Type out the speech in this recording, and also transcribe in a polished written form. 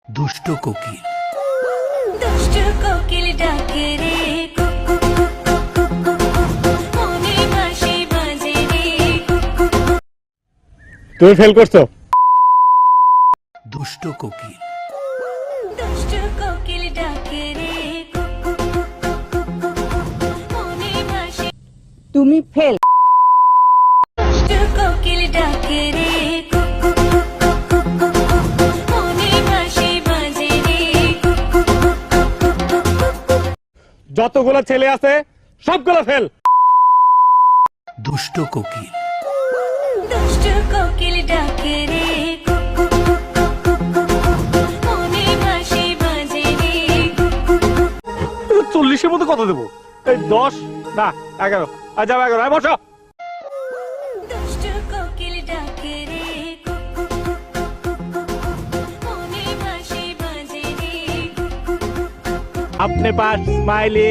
দুষ্ট কোকিল। দুষ্ট কোকিল ডাকে রে কুকু কুকু কুকু, মনে বাঁশি বাজে রে কুকু। তুমি ফেল করছো। দুষ্ট কোকিল। দুষ্ট কোকিল ডাকে রে কুকু কুকু কুকু, মনে বাঁশি। তুমি ফেল। দুষ্ট কোকিল ডাকে রে কুকু কুকু কুকু, মনে বাঁশি বাজে রে কুকু কুকু। যতগুলো ছেলে আছে সবগুলো ফেল। দুষ্ট কোকিল। দুষ্ট কোকিল ডাকে রে কুকু কুকু কুকু, মনে বাঁশি বাজে রে কুকু। 40-এর মধ্যে কত দেবো? এই 10 না 11। আর যাও 11। বসো। দুষ্ট কোকিল ডাকে রে কুকু কুকু কুকু, মনে বাঁশি বাজে রে কুকু। আপনি পাস, স্মাইলি।